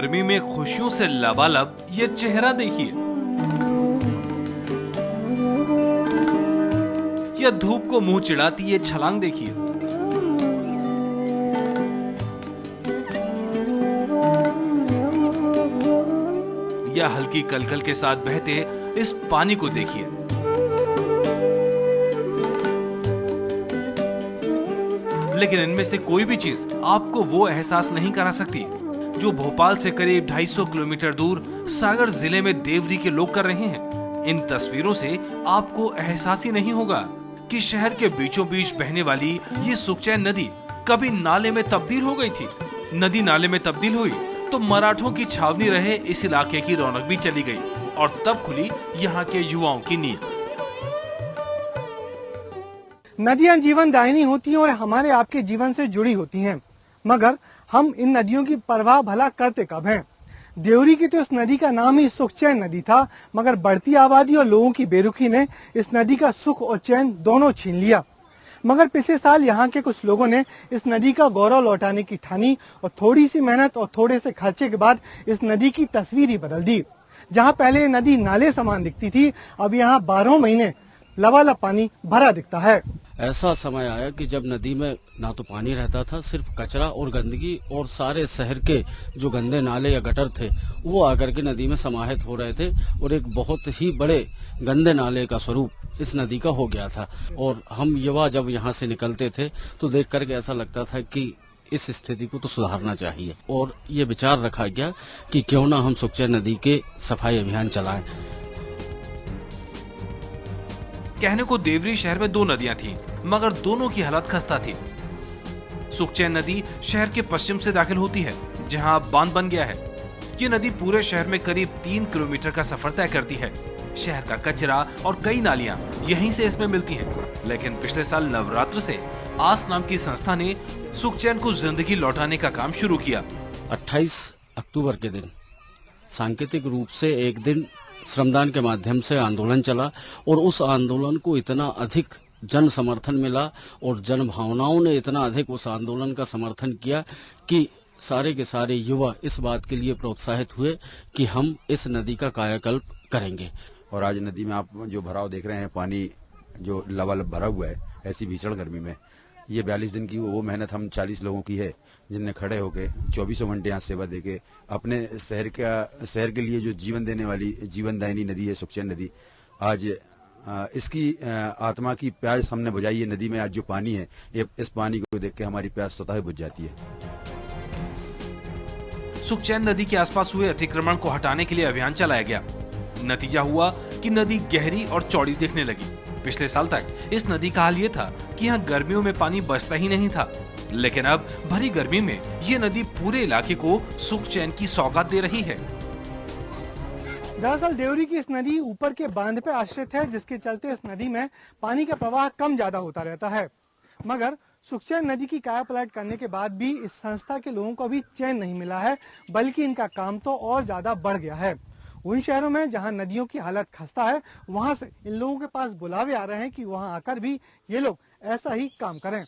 गर्मी में खुशियों से लबालब ये चेहरा देखिए, या धूप को मुंह चिढ़ाती ये छलांग देखिए। या हल्की कलकल के साथ बहते इस पानी को देखिए। लेकिन इनमें से कोई भी चीज आपको वो एहसास नहीं करा सकती जो भोपाल से करीब 250 किलोमीटर दूर सागर जिले में देवरी के लोग कर रहे हैं। इन तस्वीरों से आपको एहसास ही नहीं होगा कि शहर के बीचों बीच बहने वाली ये सुखचैन नदी कभी नाले में तब्दील हो गई थी। नदी नाले में तब्दील हुई तो मराठों की छावनी रहे इस इलाके की रौनक भी चली गई और तब खुली यहाँ के युवाओं की नींद। नदियां जीवन दायिनी होती हैं और हमारे आपके जीवन से जुड़ी होती हैं, मगर हम इन नदियों की परवाह भला करते कब हैं? देवरी की तो इस नदी का नाम ही सुखचैन नदी था, मगर बढ़ती आबादी और लोगों की बेरुखी ने इस नदी का सुख और चैन दोनों छीन लिया। मगर पिछले साल यहाँ के कुछ लोगों ने इस नदी का गौरव लौटाने की ठानी और थोड़ी सी मेहनत और थोड़े से खर्चे के बाद इस नदी की तस्वीर ही बदल दी। जहाँ पहले नदी नाले समान दिखती थी, अब यहाँ 12 महीने लबालब पानी भरा दिखता है। ऐसा समय आया कि जब नदी में ना तो पानी रहता था, सिर्फ कचरा और गंदगी, और सारे शहर के जो गंदे नाले या गटर थे वो आकर के नदी में समाहित हो रहे थे और एक बहुत ही बड़े गंदे नाले का स्वरूप इस नदी का हो गया था। और हम युवा जब यहाँ से निकलते थे तो देख करके ऐसा लगता था कि इस स्थिति को तो सुधारना चाहिए, और ये विचार रखा गया कि क्यों ना हम सुखचैन नदी के सफाई अभियान चलाएं। कहने को देवरी शहर में 2 नदियां थीं, मगर दोनों की हालत खस्ता थी। सुखचैन नदी शहर के पश्चिम से दाखिल होती है, जहां अब बांध बन गया है। ये नदी पूरे शहर में करीब 3 किलोमीटर का सफर तय करती है। शहर का कचरा और कई नालियां यहीं से इसमें मिलती हैं। लेकिन पिछले साल नवरात्र से आस नाम की संस्था ने सुखचैन को जिंदगी लौटाने का काम शुरू किया। 28 अक्टूबर के दिन सांकेतिक रूप से एक दिन श्रमदान के माध्यम से आंदोलन चला और उस आंदोलन को इतना अधिक जन समर्थन मिला और जन भावनाओं ने इतना अधिक उस आंदोलन का समर्थन किया कि सारे के सारे युवा इस बात के लिए प्रोत्साहित हुए कि हम इस नदी का कायाकल्प करेंगे। और आज नदी में आप जो भराव देख रहे हैं, पानी जो लबालब भरा हुआ है ऐसी भीषण गर्मी में, ये 42 दिन की वो मेहनत हम 40 लोगों की है जिनने खड़े होके 24 घंटे यहाँ सेवा देके अपने शहर के लिए जो जीवन देने वाली जीवनदायिनी नदी है सुखचैन नदी, आज इसकी आत्मा की प्यास हमने बुझाई है। नदी में आज जो पानी है, ये इस पानी को देख के हमारी प्यास स्वतः बुझ जाती है। सुखचैन नदी के आसपास हुए अतिक्रमण को हटाने के लिए अभियान चलाया गया। नतीजा हुआ कि नदी गहरी और चौड़ी दिखने लगी। पिछले साल तक इस नदी का हाल ये था कि यहाँ गर्मियों में पानी बचता ही नहीं था, लेकिन अब भरी गर्मी में ये नदी पूरे इलाके को सुखचैन की सौगात दे रही है। दरअसल देवरी की इस नदी ऊपर के बांध पे आश्रित है, जिसके चलते इस नदी में पानी का प्रवाह कम ज्यादा होता रहता है। मगर सुखचैन नदी की काया पलट करने के बाद भी इस संस्था के लोगों को अभी चैन नहीं मिला है, बल्कि इनका काम तो और ज्यादा बढ़ गया है। उन शहरों में जहां नदियों की हालत खस्ता है, वहां से इन लोगों के पास बुलावे आ रहे हैं कि वहां आकर भी ये लोग ऐसा ही काम करें।